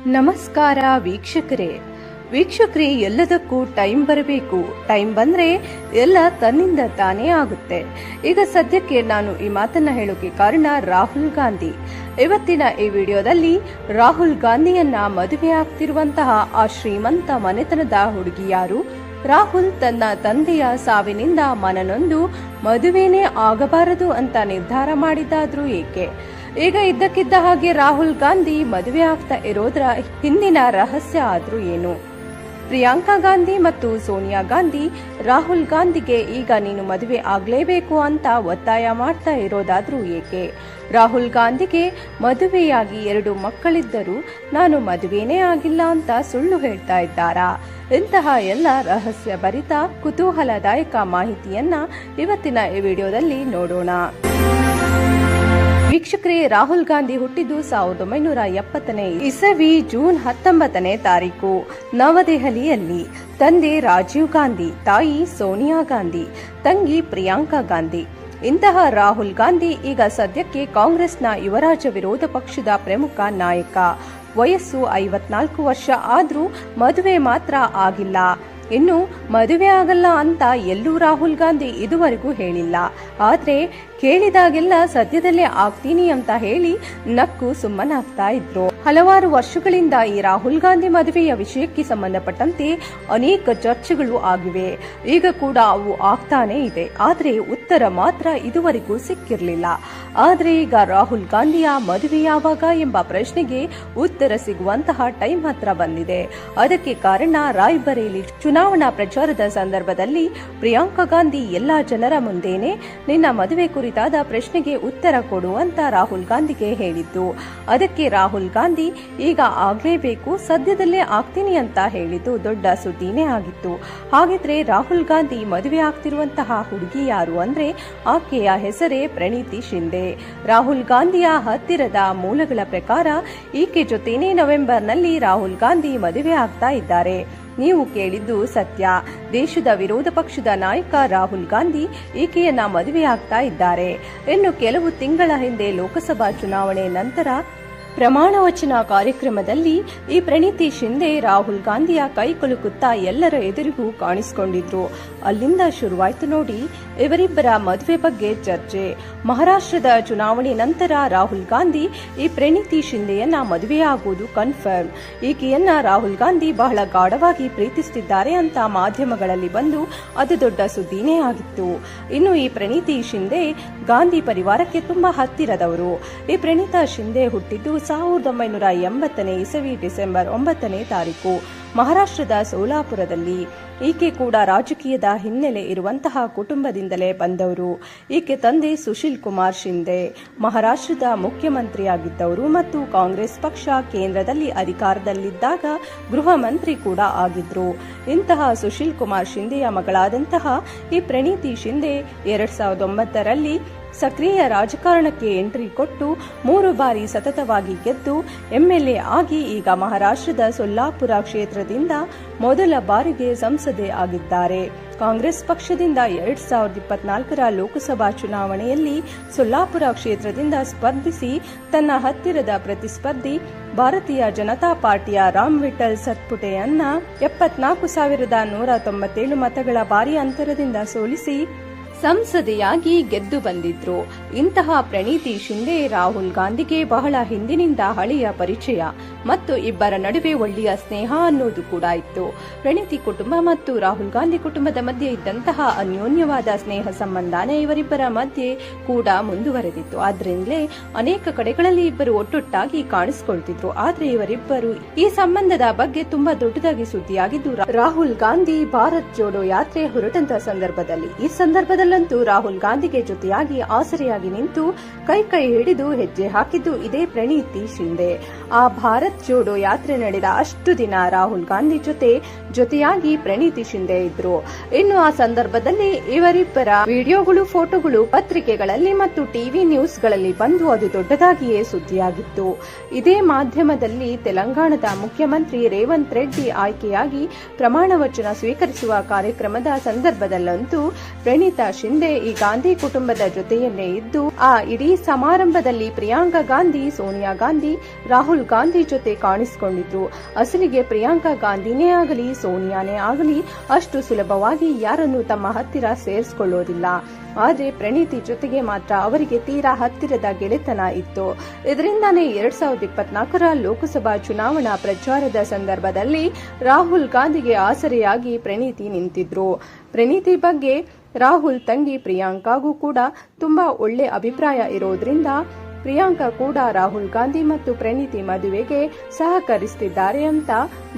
ನಮಸ್ಕಾರ ವೀಕ್ಷಕರೇ, ಎಲ್ಲದಕ್ಕೂ ಟೈಮ್ ಬರಬೇಕು. ಟೈಮ್ ಬಂದ್ರೆ ಎಲ್ಲ ತನ್ನಿಂದ ತಾನೇ ಆಗುತ್ತೆ. ಈಗ ಸದ್ಯಕ್ಕೆ ನಾನು ಈ ಮಾತನ್ನ ಹೇಳೋಕೆ ಕಾರಣ ರಾಹುಲ್ ಗಾಂಧಿ. ಇವತ್ತಿನ ಈ ವಿಡಿಯೋದಲ್ಲಿ ರಾಹುಲ್ ಗಾಂಧಿಯನ್ನ ಮದುವೆ ಆಗ್ತಿರುವಂತಹ ಆ ಶ್ರೀಮಂತ ಮನೆತನದ ಹುಡುಗಿ ಯಾರು? ರಾಹುಲ್ ತನ್ನ ತಂದೆಯ ಸಾವಿನಿಂದ ಮನನೊಂದು ಮದುವೆನೇ ಆಗಬಾರದು ಅಂತ ನಿರ್ಧಾರ ಮಾಡಿದ್ದಾದ್ರೂ ಏಕೆ? ಈಗ ಇದ್ದಕ್ಕಿದ್ದ ಹಾಗೆ ರಾಹುಲ್ ಗಾಂಧಿ ಮದುವೆ ಆಗ್ತಾ ಇರೋದ್ರ ಹಿಂದಿನ ರಹಸ್ಯ ಆದ್ರೂ ಏನು? ಪ್ರಿಯಾಂಕಾ ಗಾಂಧಿ ಮತ್ತು ಸೋನಿಯಾ ಗಾಂಧಿ ರಾಹುಲ್ ಗಾಂಧಿಗೆ ಈಗ ನೀನು ಮದುವೆ ಆಗ್ಲೇಬೇಕು ಅಂತ ಒತ್ತಾಯ ಮಾಡ್ತಾ ಇರೋದಾದ್ರೂ ಏಕೆ? ರಾಹುಲ್ ಗಾಂಧಿಗೆ ಮದುವೆಯಾಗಿ 2 ಮಕ್ಕಳಿದ್ದರೂ ನಾನು ಮದುವೆನೇ ಆಗಿಲ್ಲ ಅಂತ ಸುಳ್ಳು ಹೇಳ್ತಾ ಇದ್ದಾರಾ? ಇಂತಹ ಎಲ್ಲ ರಹಸ್ಯ ಭರಿತ ಕುತೂಹಲದಾಯಕ ಮಾಹಿತಿಯನ್ನ ಇವತ್ತಿನ ಈ ವಿಡಿಯೋದಲ್ಲಿ ನೋಡೋಣ. ವೀಕ್ಷಕರೇ, ರಾಹುಲ್ ಗಾಂಧಿ ಹುಟ್ಟಿದ್ದು 1970ನೇ ಇಸವಿ ಜೂನ್ 19ನೇ ತಾರೀಕು ನವದೆಹಲಿಯಲ್ಲಿ. ತಂದೆ ರಾಜೀವ್ ಗಾಂಧಿ, ತಾಯಿ ಸೋನಿಯಾ ಗಾಂಧಿ, ತಂಗಿ ಪ್ರಿಯಾಂಕಾ ಗಾಂಧಿ. ಇಂತಹ ರಾಹುಲ್ ಗಾಂಧಿ ಈಗ ಸದ್ಯಕ್ಕೆ ಕಾಂಗ್ರೆಸ್ನ ಯುವರಾಜ ವಿರೋಧ ಪಕ್ಷದ ಪ್ರಮುಖ ನಾಯಕ. ವಯಸ್ಸು 54 ವರ್ಷ ಆದ್ರೂ ಮದುವೆ ಮಾತ್ರ ಆಗಿಲ್ಲ. ಇನ್ನು ಮದುವೆ ಆಗಲ್ಲ ಅಂತ ಎಲ್ಲೂ ರಾಹುಲ್ ಗಾಂಧಿ ಇದುವರೆಗೂ ಹೇಳಿಲ್ಲ. ಆದ್ರೆ ಕೇಳಿದಾಗೆಲ್ಲ ಸದ್ಯದಲ್ಲೇ ಆಗ್ತೀನಿ ಅಂತ ಹೇಳಿ ನಕ್ಕು ಸುಮ್ಮನಾಗ್ತಾ ಇದ್ರು. ಹಲವಾರು ವರ್ಷಗಳಿಂದ ಈ ರಾಹುಲ್ ಗಾಂಧಿ ಮದುವೆಯ ವಿಷಯಕ್ಕೆ ಸಂಬಂಧಪಟ್ಟಂತೆ ಅನೇಕ ಚರ್ಚೆಗಳು ಆಗಿವೆ. ಈಗ ಕೂಡ ಅವು ಆಗ್ತಾನೆ ಇದೆ. ಆದ್ರೆ ಉತ್ತರ ಮಾತ್ರ ಇದುವರೆಗೂ ಸಿಕ್ಕಿರಲಿಲ್ಲ. ಆದ್ರೆ ಈಗ ರಾಹುಲ್ ಗಾಂಧಿಯ ಮದುವೆ ಯಾವಾಗ ಎಂಬ ಪ್ರಶ್ನೆಗೆ ಉತ್ತರ ಸಿಗುವಂತಹ ಟೈಮ್ ಹತ್ರ ಬಂದಿದೆ. ಅದಕ್ಕೆ ಕಾರಣ ರಾಯ್ಬರೇಲಿ ಚುನಾವಣಾ ಪ್ರಚಾರದ ಸಂದರ್ಭದಲ್ಲಿ ಪ್ರಿಯಾಂಕಾ ಗಾಂಧಿ ಎಲ್ಲಾ ಜನರ ಮುಂದೇನೆ ನಿನ್ನ ಮದುವೆ ಕುರಿತಾದ ಪ್ರಶ್ನೆಗೆ ಉತ್ತರ ಕೊಡು ಅಂತ ರಾಹುಲ್ ಗಾಂಧಿಗೆ ಹೇಳಿದ್ದು. ಅದಕ್ಕೆ ರಾಹುಲ್ ಗಾಂಧಿ ಈಗ ಆಗ್ಲೇಬೇಕು, ಸದ್ಯದಲ್ಲೇ ಆಗ್ತೀನಿ ಅಂತ ಹೇಳಿದ್ದು ದೊಡ್ಡ ಸುದ್ದಿನೇ ಆಗಿತ್ತು. ಹಾಗಿದ್ರೆ ರಾಹುಲ್ ಗಾಂಧಿ ಮದುವೆ ಆಗ್ತಿರುವಂತಹ ಹುಡುಗಿ ಯಾರು ಅಂದ್ರೆ ಆಕೆಯ ಹೆಸರೇ ಪ್ರಣೀತಿ ಶಿಂದೆ. ರಾಹುಲ್ ಗಾಂಧಿಯ ಹತ್ತಿರದ ಮೂಲಗಳ ಪ್ರಕಾರ ಈಕೆ ಜೊತೆನೇ ನವೆಂಬರ್ನಲ್ಲಿ ರಾಹುಲ್ ಗಾಂಧಿ ಮದುವೆ ಆಗ್ತಾ ಇದ್ದಾರೆ. ನೀವು ಕೇಳಿದ್ದು ಸತ್ಯ. ದೇಶದ ವಿರೋಧ ಪಕ್ಷದ ನಾಯಕ ರಾಹುಲ್ ಗಾಂಧಿ ಈಕೆಯನ್ನ ಮದುವೆಯಾಗ್ತಾ ಇದ್ದಾರೆ. ಇನ್ನು ಕೆಲವು ತಿಂಗಳ ಹಿಂದೆ ಲೋಕಸಭಾ ಚುನಾವಣೆ ನಂತರ ಪ್ರಮಾಣ ವಚನ ಕಾರ್ಯಕ್ರಮದಲ್ಲಿ ಈ ಪ್ರಣೀತಿ ಶಿಂದೆ ರಾಹುಲ್ ಗಾಂಧಿಯ ಕೈ ಕುಲುಕುತ್ತಾ ಎಲ್ಲರ ಎದುರಿಗೂ ಕಾಣಿಸಿಕೊಂಡಿದ್ರು. ಅಲ್ಲಿಂದ ಶುರುವಾಯ್ತು ನೋಡಿ ಇವರಿಬ್ಬರ ಮದುವೆ ಬಗ್ಗೆ ಚರ್ಚೆ. ಮಹಾರಾಷ್ಟ್ರದ ಚುನಾವಣೆ ನಂತರ ರಾಹುಲ್ ಗಾಂಧಿ ಈ ಪ್ರಣೀತಿ ಶಿಂದೆಯನ್ನ ಮದುವೆಯಾಗುವುದು ಕನ್ಫರ್ಮ್. ಈಕೆಯನ್ನ ರಾಹುಲ್ ಗಾಂಧಿ ಬಹಳ ಗಾಢವಾಗಿ ಪ್ರೀತಿಸುತ್ತಿದ್ದಾರೆ ಅಂತ ಮಾಧ್ಯಮಗಳಲ್ಲಿ ಬಂದು ಅದು ದೊಡ್ಡ ಸುದ್ದಿನೇ ಆಗಿತ್ತು. ಇನ್ನು ಈ ಪ್ರಣೀತಿ ಶಿಂದೆ ಗಾಂಧಿ ಪರಿವಾರಕ್ಕೆ ತುಂಬಾ ಹತ್ತಿರದವರು. ಈ ಪ್ರಣೀತಾ ಶಿಂದೆ ಹುಟ್ಟಿದ್ದು 1980ನೇ ಇಸವಿ ಡಿಸೆಂಬರ್ 9ನೇ ತಾರೀಕು ಮಹಾರಾಷ್ಟ್ರದ ಸೋಲಾಪುರದಲ್ಲಿ. ಈಕೆ ಕೂಡ ರಾಜಕೀಯದ ಹಿನ್ನೆಲೆ ಇರುವಂತಹ ಕುಟುಂಬದಿಂದಲೇ ಬಂದವರು. ಈಕೆ ತಂದೆ ಸುಶೀಲ್ ಕುಮಾರ್ ಶಿಂದೆ ಮಹಾರಾಷ್ಟ್ರದ ಮುಖ್ಯಮಂತ್ರಿಯಾಗಿದ್ದವರು ಮತ್ತು ಕಾಂಗ್ರೆಸ್ ಪಕ್ಷ ಕೇಂದ್ರದಲ್ಲಿ ಅಧಿಕಾರದಲ್ಲಿದ್ದಾಗ ಗೃಹ ಮಂತ್ರಿ ಕೂಡ ಆಗಿದ್ರು. ಇಂತಹ ಸುಶೀಲ್ ಕುಮಾರ್ ಶಿಂದೆಯ ಮಗಳಾದಂತಹ ಈ ಪ್ರಣೀತಿ ಶಿಂದೆ 2009ರಲ್ಲಿ ಸಕ್ರಿಯ ರಾಜಕಾರಣಕ್ಕೆ ಎಂಟ್ರಿ ಕೊಟ್ಟು 3 ಬಾರಿ ಸತತವಾಗಿ ಗೆದ್ದು ಎಂಎಲ್ಎ ಆಗಿ ಈಗ ಮಹಾರಾಷ್ಟ್ರದ ಸೊಲ್ಲಾಪುರ ಕ್ಷೇತ್ರದಿಂದ ಮೊದಲ ಬಾರಿಗೆ ಸಂಸದೆ ಆಗಿದ್ದಾರೆ. ಕಾಂಗ್ರೆಸ್ ಪಕ್ಷದಿಂದ 2024ರ ಲೋಕಸಭಾ ಚುನಾವಣೆಯಲ್ಲಿ ಸೊಲ್ಲಾಪುರ ಕ್ಷೇತ್ರದಿಂದ ಸ್ಪರ್ಧಿಸಿ ತನ್ನ ಹತ್ತಿರದ ಪ್ರತಿಸ್ಪರ್ಧಿ ಭಾರತೀಯ ಜನತಾ ಪಾರ್ಟಿಯ ರಾಮ್ ವಿಠಲ್ ಸತ್ಪುಟೆಯನ್ನ 74,197 ಮತಗಳ ಭಾರಿ ಅಂತರದಿಂದ ಸೋಲಿಸಿ ಸಂಸದೆಯಾಗಿ ಗೆದ್ದು ಬಂದಿದ್ರು. ಇಂತಹ ಪ್ರಣೀತಿ ಶಿಂದೆ ರಾಹುಲ್ ಗಾಂಧಿಗೆ ಬಹಳ ಹಿಂದಿನಿಂದ ಹಳೆಯ ಪರಿಚಯ ಮತ್ತು ಇಬ್ಬರ ನಡುವೆ ಒಳ್ಳೆಯ ಸ್ನೇಹ ಅನ್ನೋದು ಕೂಡ ಇತ್ತು. ಪ್ರಣೀತಿ ಕುಟುಂಬ ಮತ್ತು ರಾಹುಲ್ ಗಾಂಧಿ ಕುಟುಂಬದ ಮಧ್ಯೆ ಇದ್ದಂತಹ ಅನ್ಯೋನ್ಯವಾದ ಸ್ನೇಹ ಸಂಬಂಧನೇ ಇವರಿಬ್ಬರ ಮಧ್ಯೆ ಕೂಡ ಮುಂದುವರೆದಿತ್ತು. ಆದ್ರಿಂದಲೇ ಅನೇಕ ಕಡೆಗಳಲ್ಲಿ ಇಬ್ಬರು ಒಟ್ಟೊಟ್ಟಾಗಿ ಕಾಣಿಸಿಕೊಳ್ತಿದ್ರು. ಆದ್ರೆ ಇವರಿಬ್ಬರು ಈ ಸಂಬಂಧದ ಬಗ್ಗೆ ತುಂಬಾ ದೊಡ್ಡದಾಗಿ ಸುದ್ದಿಯಾಗಿದ್ದು ರಾಹುಲ್ ಗಾಂಧಿ ಭಾರತ್ ಜೋಡೋ ಯಾತ್ರೆ ಹೊರಟಂತ ಸಂದರ್ಭದಲ್ಲಿ. ಈ ಸಂದರ್ಭದಲ್ಲಂತೂ ರಾಹುಲ್ ಗಾಂಧಿಗೆ ಜೊತೆಯಾಗಿ ಆಸರೆಯಾಗಿ ನಿಂತು ಕೈ ಹಿಡಿದು ಹೆಜ್ಜೆ ಹಾಕಿದ್ದು ಇದೇ ಪ್ರಣೀತಿ ಶಿಂದೆ. ಆ ಭಾರತ್ ಜೋಡೋ ಯಾತ್ರೆ ನಡೆದ ಅಷ್ಟು ದಿನ ರಾಹುಲ್ ಗಾಂಧಿ ಜೊತೆಯಾಗಿ ಪ್ರಣೀತಿ ಶಿಂದೆ ಇದ್ರು. ಇನ್ನು ಆ ಸಂದರ್ಭದಲ್ಲಿ ಇವರಿಬ್ಬರ ವಿಡಿಯೋಗಳು, ಫೋಟೋಗಳು ಪತ್ರಿಕೆಗಳಲ್ಲಿ ಮತ್ತು ಟಿವಿ ನ್ಯೂಸ್ಗಳಲ್ಲಿ ಬಂದು ಅದು ದೊಡ್ಡದಾಗಿಯೇ ಸುದ್ದಿಯಾಗಿತ್ತು. ಇದೇ ಮಾಧ್ಯಮದಲ್ಲಿ ತೆಲಂಗಾಣದ ಮುಖ್ಯಮಂತ್ರಿ ರೇವಂತ್ ರೆಡ್ಡಿ ಆಯ್ಕೆಯಾಗಿ ಪ್ರಮಾಣ ವಚನ ಸ್ವೀಕರಿಸುವ ಕಾರ್ಯಕ್ರಮದ ಸಂದರ್ಭದಲ್ಲಂತೂ ಪ್ರಣೀತಾ ಶಿಂದೆ ಈ ಗಾಂಧಿ ಕುಟುಂಬದ ಜೊತೆಯಲ್ಲೇ ಇದ್ದು ಆ ಇಡೀ ಸಮಾರಂಭದಲ್ಲಿ ಪ್ರಿಯಾಂಕಾ ಗಾಂಧಿ, ಸೋನಿಯಾ ಗಾಂಧಿ, ರಾಹುಲ್ ಗಾಂಧಿ ಜೊತೆ ಕಾಣಿಸಿಕೊಂಡಿದ್ರು. ಅಸಲಿಗೆ ಪ್ರಿಯಾಂಕಾ ಗಾಂಧಿನೇ ಆಗಲಿ, ಸೋನಿಯಾನೇ ಆಗಲಿ ಅಷ್ಟು ಸುಲಭವಾಗಿ ಯಾರನ್ನು ತಮ್ಮ ಹತ್ತಿರ ಸೇರಿಸಿಕೊಳ್ಳೋದಿಲ್ಲ. ಆದ್ರೆ ಪ್ರಣೀತಿ ಜೊತೆಗೆ ಮಾತ್ರ ಅವರಿಗೆ ತೀರಾ ಹತ್ತಿರದ ಗೆಳೆತನ ಇತ್ತು. ಇದರಿಂದಾನೇ 2024ರ ಲೋಕಸಭಾ ಚುನಾವಣಾ ಪ್ರಚಾರದ ಸಂದರ್ಭದಲ್ಲಿ ರಾಹುಲ್ ಗಾಂಧಿಗೆ ಆಸರೆಯಾಗಿ ಪ್ರಣೀತಿ ನಿಂತಿದ್ರು. ಪ್ರಣೀತಿ ಬಗ್ಗೆ ರಾಹುಲ್ ತಂಗಿ ಪ್ರಿಯಾಂಕಾಗೂ ಕೂಡ ತುಂಬಾ ಒಳ್ಳೆ ಅಭಿಪ್ರಾಯ ಇರೋದ್ರಿಂದ ಪ್ರಿಯಾಂಕಾ ಕೂಡ ರಾಹುಲ್ ಗಾಂಧಿ ಮತ್ತು ಪ್ರಣೀತಿ ಮದುವೆಗೆ ಸಹಕರಿಸುತ್ತಿದ್ದಾರೆ ಅಂತ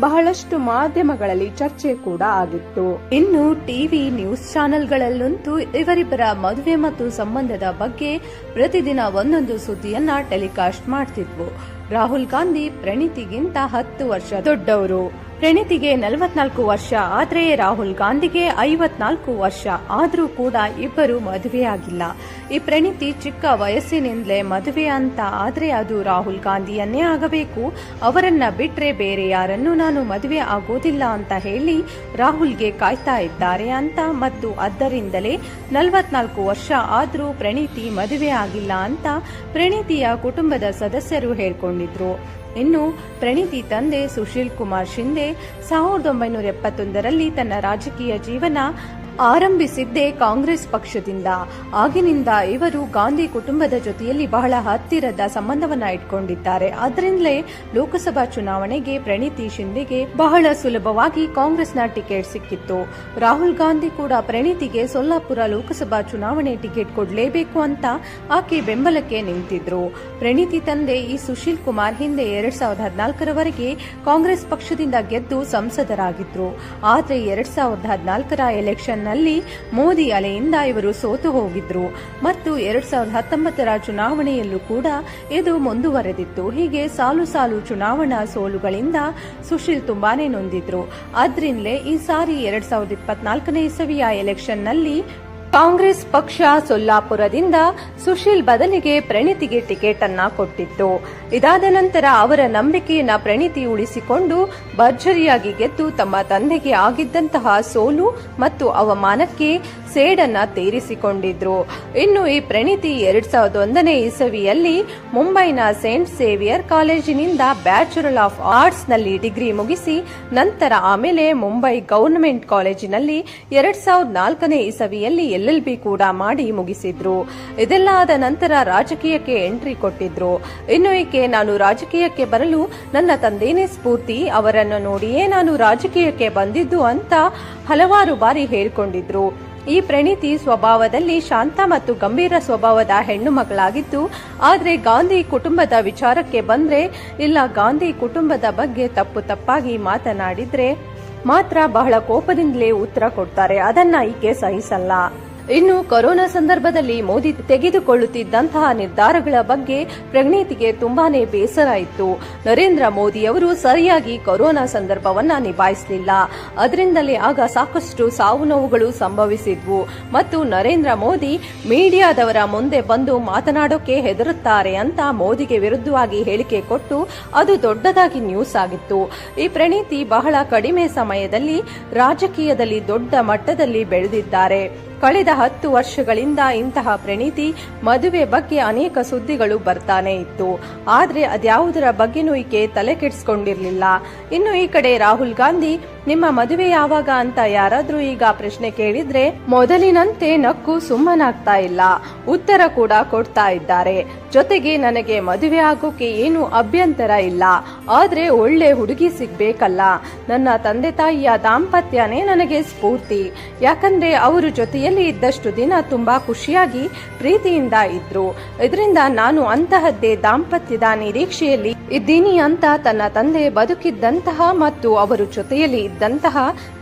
ಬಹಳಷ್ಟು ಮಾಧ್ಯಮಗಳಲ್ಲಿ ಚರ್ಚೆ ಕೂಡ ಆಗಿತ್ತು. ಇನ್ನು ಟಿವಿ ನ್ಯೂಸ್ ಚಾನೆಲ್ಗಳಲ್ಲಂತೂ ಇವರಿಬ್ಬರ ಮದುವೆ ಮತ್ತು ಸಂಬಂಧದ ಬಗ್ಗೆ ಪ್ರತಿದಿನ ಒಂದೊಂದು ಸುದ್ದಿಯನ್ನ ಟೆಲಿಕಾಸ್ಟ್ ಮಾಡ್ತಿದ್ವು. ರಾಹುಲ್ ಗಾಂಧಿ ಪ್ರಣೀತಿಗಿಂತ 10 ವರ್ಷ ದೊಡ್ಡವರು. ಪ್ರಣೀತಿಗೆ 44 ವರ್ಷ ಆದ್ರೆ ರಾಹುಲ್ ಗಾಂಧಿಗೆ 54 ವರ್ಷ ಆದ್ರೂ ಕೂಡ ಇಬ್ಬರು ಮದುವೆಯಾಗಿಲ್ಲ. ಈ ಪ್ರಣೀತಿ ಚಿಕ್ಕ ವಯಸ್ಸಿನಿಂದಲೇ ಮದುವೆ ಅಂತ ಆದ್ರೆ ಅದು ರಾಹುಲ್ ಗಾಂಧಿಯನ್ನೇ ಆಗಬೇಕು, ಅವರನ್ನ ಬಿಟ್ರೆ ಬೇರೆ ಯಾರನ್ನೂ ನಾನು ಮದುವೆ ಆಗೋದಿಲ್ಲ ಅಂತ ಹೇಳಿ ರಾಹುಲ್ಗೆ ಕಾಯ್ತಾ ಇದ್ದಾರೆ ಅಂತ, ಮತ್ತು ಅದರಿಂದಲೇ 44 ವರ್ಷ ಆದ್ರೂ ಪ್ರಣೀತಿ ಮದುವೆ ಆಗಿಲ್ಲ ಅಂತ ಪ್ರಣೀತಿಯ ಕುಟುಂಬದ ಸದಸ್ಯರು ಹೇಳ್ಕೊಂಡಿದ್ರು. ಇನ್ನು ಪ್ರಣೀತಿ ತಂದೆ ಸುಶೀಲ್ ಕುಮಾರ್ ಶಿಂದೆ 1971ರಲ್ಲಿ ತನ್ನ ರಾಜಕೀಯ ಜೀವನ ಆರಂಭಿಸಿದ್ದೇ ಕಾಂಗ್ರೆಸ್ ಪಕ್ಷದಿಂದ. ಆಗಿನಿಂದ ಇವರು ಗಾಂಧಿ ಕುಟುಂಬದ ಜೊತೆಯಲ್ಲಿ ಬಹಳ ಹತ್ತಿರದ ಸಂಬಂಧವನ್ನ ಇಟ್ಕೊಂಡಿದ್ದಾರೆ. ಅದರಿಂದಲೇ ಲೋಕಸಭಾ ಚುನಾವಣೆಗೆ ಪ್ರಣೀತಿ ಶಿಂದೆಗೆ ಬಹಳ ಸುಲಭವಾಗಿ ಕಾಂಗ್ರೆಸ್ನ ಟಿಕೆಟ್ ಸಿಕ್ಕಿತ್ತು. ರಾಹುಲ್ ಗಾಂಧಿ ಕೂಡ ಪ್ರಣೀತಿಗೆ ಸೊಲ್ಲಾಪುರ ಲೋಕಸಭಾ ಚುನಾವಣೆ ಟಿಕೆಟ್ ಕೊಡಲೇಬೇಕು ಅಂತ ಆಕೆ ಬೆಂಬಲಕ್ಕೆ ನಿಂತಿದ್ರು. ಪ್ರಣೀತಿ ತಂದೆ ಈ ಸುಶೀಲ್ ಕುಮಾರ್ ಹಿಂದೆ 2014ರವರೆಗೆ ಕಾಂಗ್ರೆಸ್ ಪಕ್ಷದಿಂದ ಗೆದ್ದು ಸಂಸದರಾಗಿದ್ರು. ಆದರೆ 2014ರ ಎಲೆಕ್ಷನ್ ನಲ್ಲಿ ಮೋದಿ ಅಲೆಯಿಂದ ಇವರು ಸೋತು ಹೋಗಿದ್ರು ಮತ್ತು 2019ರ ಚುನಾವಣೆಯಲ್ಲೂ ಕೂಡ ಇದು ಮುಂದುವರೆದಿತ್ತು. ಹೀಗೆ ಸಾಲು ಸಾಲು ಚುನಾವಣಾ ಸೋಲುಗಳಿಂದ ಸುಶೀಲ್ ತುಂಬಾನೇ ನೊಂದಿದ್ರು. ಆದ್ರಿಂದಲೇ ಈ ಸಾರಿ 2024ನೇ ಇಸವಿಯ ಎಲೆಕ್ಷನ್ ನಲ್ಲಿ ಕಾಂಗ್ರೆಸ್ ಪಕ್ಷ ಸೊಲ್ಲಾಪುರದಿಂದ ಸುಶೀಲ್ ಬದಲಿಗೆ ಪ್ರಣೀತಿಗೆ ಟಿಕೆಟ್ ಅನ್ನ ಕೊಟ್ಟಿತ್ತು. ಇದಾದ ನಂತರ ಅವರ ನಂಬಿಕೆಯನ್ನ ಪ್ರಣೀತಿ ಉಳಿಸಿಕೊಂಡು ಭರ್ಜರಿಯಾಗಿ ಗೆದ್ದು ತಮ್ಮ ತಂದೆಗೆ ಆಗಿದ್ದಂತಹ ಸೋಲು ಮತ್ತು ಅವಮಾನಕ್ಕೆ ಸೇಡನ್ನ ತೀರಿಸಿಕೊಂಡಿದ್ರು. ಇನ್ನು ಈ ಪ್ರಣೀತಿ 2001ನೇ ಇಸವಿಯಲ್ಲಿ ಮುಂಬೈನ ಸೇಂಟ್ ಸೇವಿಯರ್ ಕಾಲೇಜಿನಿಂದ ಬ್ಯಾಚುಲರ್ ಆಫ್ ಆರ್ಟ್ಸ್ ನಲ್ಲಿ ಡಿಗ್ರಿ ಮುಗಿಸಿ ನಂತರ ಆಮೇಲೆ ಮುಂಬೈ ಗವರ್ನಮೆಂಟ್ ಕಾಲೇಜಿನಲ್ಲಿ 2004ನೇ ಇಸವಿಯಲ್ಲಿ LLB ಕೂಡ ಮಾಡಿ ಮುಗಿಸಿದ್ರು. ಇದೆಲ್ಲ ಆದ ನಂತರ ರಾಜಕೀಯಕ್ಕೆ ಎಂಟ್ರಿ ಕೊಟ್ಟಿದ್ರು. ಇನ್ನು ಈಕೆ ನಾನು ರಾಜಕೀಯಕ್ಕೆ ಬರಲು ನನ್ನ ತಂದೆನೇ ಸ್ಫೂರ್ತಿ, ಅವರನ್ನು ನೋಡಿಯೇ ನಾನು ರಾಜಕೀಯಕ್ಕೆ ಬಂದಿದ್ದು ಅಂತ ಹಲವಾರು ಬಾರಿ ಹೇಳ್ಕೊಂಡಿದ್ರು. ಈ ಪ್ರಣೀತಿ ಸ್ವಭಾವದಲ್ಲಿ ಶಾಂತ ಮತ್ತು ಗಂಭೀರ ಸ್ವಭಾವದ ಹೆಣ್ಣು ಮಗಳಾಗಿದ್ದು, ಆದರೆ ಗಾಂಧಿ ಕುಟುಂಬದ ವಿಚಾರಕ್ಕೆ ಬಂದ್ರೆ ಇಲ್ಲ ಗಾಂಧಿ ಕುಟುಂಬದ ಬಗ್ಗೆ ತಪ್ಪಾಗಿ ಮಾತನಾಡಿದ್ರೆ ಮಾತ್ರ ಬಹಳ ಕೋಪದಿಂದಲೇ ಉತ್ತರ ಕೊಡ್ತಾರೆ. ಅದನ್ನ ಈಕೆ ಸಹಿಸಲ್ಲ. ಇನ್ನು ಕೊರೋನಾ ಸಂದರ್ಭದಲ್ಲಿ ಮೋದಿ ತೆಗೆದುಕೊಳ್ಳುತ್ತಿದ್ದಂತಹ ನಿರ್ಧಾರಗಳ ಬಗ್ಗೆ ಪ್ರಣೀತಿಗೆ ತುಂಬಾನೇ ಬೇಸರ ಇತ್ತು. ನರೇಂದ್ರ ಮೋದಿ ಅವರು ಸರಿಯಾಗಿ ಕೊರೋನಾ ಸಂದರ್ಭವನ್ನ ನಿಭಾಯಿಸಲಿಲ್ಲ. ಅದರಿಂದಲೇ ಆಗ ಸಾಕಷ್ಟು ಸಾವು ನೋವುಗಳು ಸಂಭವಿಸಿದ್ವು ಮತ್ತು ನರೇಂದ್ರ ಮೋದಿ ಮೀಡಿಯಾದವರ ಮುಂದೆ ಬಂದು ಮಾತನಾಡೋಕೆ ಹೆದರುತ್ತಾರೆ ಅಂತ ಮೋದಿಗೆ ವಿರುದ್ಧವಾಗಿ ಹೇಳಿಕೆ ಕೊಟ್ಟು ಅದು ದೊಡ್ಡದಾಗಿ ನ್ಯೂಸ್ ಆಗಿತ್ತು. ಈ ಪ್ರಣೀತಿ ಬಹಳ ಕಡಿಮೆ ಸಮಯದಲ್ಲಿ ರಾಜಕೀಯದಲ್ಲಿ ದೊಡ್ಡ ಮಟ್ಟದಲ್ಲಿ ಬೆಳೆದಿದ್ದಾರೆ. ಕಳೆದ 10 ವರ್ಷಗಳಿಂದ ಇಂತಹ ಪ್ರಣೀತಿ ಮದುವೆ ಬಗ್ಗೆ ಅನೇಕ ಸುದ್ದಿಗಳು ಬರ್ತಾನೆ ಇತ್ತು. ಆದ್ರೆ ಅದ್ಯಾವುದರ ಬಗ್ಗೆನೂ ಈಕೆ ತಲೆ ಕೆಡಿಸಿಕೊಂಡಿರ್ಲಿಲ್ಲ. ಇನ್ನು ಈ ಕಡೆ ರಾಹುಲ್ ಗಾಂಧಿ ನಿಮ್ಮ ಮದುವೆ ಯಾವಾಗ ಅಂತ ಯಾರಾದ್ರೂ ಈಗ ಪ್ರಶ್ನೆ ಕೇಳಿದ್ರೆ ಮೊದಲಿನಂತೆ ನಕ್ಕು ಸುಮ್ಮನಾಗ್ತಾ ಇಲ್ಲ, ಉತ್ತರ ಕೂಡ ಕೊಡ್ತಾ ಇದ್ದಾರೆ. ಜೊತೆಗೆ ನನಗೆ ಮದುವೆ ಆಗೋಕೆ ಏನು ಅಭ್ಯಂತರ ಇಲ್ಲ, ಆದ್ರೆ ಒಳ್ಳೆ ಹುಡುಗಿ ಸಿಗ್ಬೇಕಲ್ಲ. ನನ್ನ ತಂದೆ ತಾಯಿಯ ದಾಂಪತ್ಯನೇ ನನಗೆ ಸ್ಫೂರ್ತಿ. ಯಾಕಂದ್ರೆ ಅವರು ಜೊತೆಯಲ್ಲಿ ಇದ್ದಷ್ಟು ದಿನ ತುಂಬಾ ಖುಷಿಯಾಗಿ ಪ್ರೀತಿಯಿಂದ ಇದ್ರು. ಇದರಿಂದ ನಾನು ಅಂತಹದ್ದೇ ದಾಂಪತ್ಯದ ನಿರೀಕ್ಷೆಯಲ್ಲಿ ಇದ್ದೀನಿ ಅಂತ ತನ್ನ ತಂದೆ ಬದುಕಿದ್ದಂತಹ ಮತ್ತು ಅವರು ಜೊತೆಯಲ್ಲಿ ಇದ್ದಂತಹ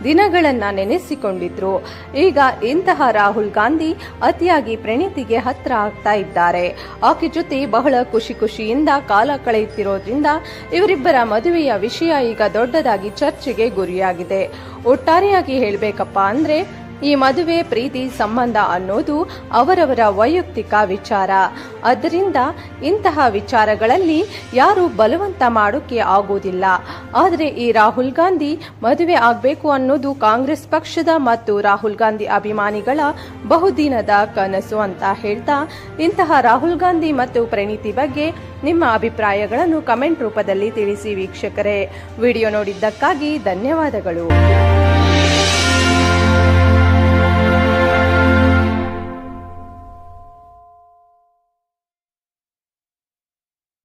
ದಿನಗಳನ್ನ ನೆನೆಸಿಕೊಂಡಿದ್ರು. ಈಗ ಇಂತಹ ರಾಹುಲ್ ಗಾಂಧಿ ಅತಿಯಾಗಿ ಪ್ರಣೀತಿಗೆ ಹತ್ರ ಆಗ್ತಾ ಇದ್ದಾರೆ. ಆಕೆ ಜೊತೆ ಬಹಳ ಖುಷಿಯಿಂದ ಕಾಲ ಕಳೆಯುತ್ತಿರೋದ್ರಿಂದ ಇವರಿಬ್ಬರ ಮದುವೆಯ ವಿಷಯ ಈಗ ದೊಡ್ಡದಾಗಿ ಚರ್ಚೆಗೆ ಗುರಿಯಾಗಿದೆ. ಒಟ್ಟಾರೆಯಾಗಿ ಹೇಳಬೇಕಪ್ಪ ಅಂದ್ರೆ ಈ ಮದುವೆ ಪ್ರೀತಿ ಸಂಬಂಧ ಅನ್ನೋದು ಅವರವರ ವೈಯಕ್ತಿಕ ವಿಚಾರ. ಆದ್ದರಿಂದ ಇಂತಹ ವಿಚಾರಗಳಲ್ಲಿ ಯಾರು ಬಲವಂತ ಮಾಡೋಕೆ ಆಗೋದಿಲ್ಲ. ಆದರೆ ಈ ರಾಹುಲ್ ಗಾಂಧಿ ಮದುವೆ ಆಗಬೇಕು ಅನ್ನೋದು ಕಾಂಗ್ರೆಸ್ ಪಕ್ಷದ ಮತ್ತು ರಾಹುಲ್ ಗಾಂಧಿ ಅಭಿಮಾನಿಗಳ ಬಹುದಿನದ ಕನಸು ಅಂತ ಹೇಳ್ತಾ, ಇಂತಹ ರಾಹುಲ್ ಗಾಂಧಿ ಮತ್ತು ಪ್ರಣೀತಿ ಬಗ್ಗೆ ನಿಮ್ಮ ಅಭಿಪ್ರಾಯಗಳನ್ನು ಕಮೆಂಟ್ ರೂಪದಲ್ಲಿ ತಿಳಿಸಿ ವೀಕ್ಷಕರೇ. ವಿಡಿಯೋ ನೋಡಿದ್ದಕ್ಕಾಗಿ ಧನ್ಯವಾದಗಳು.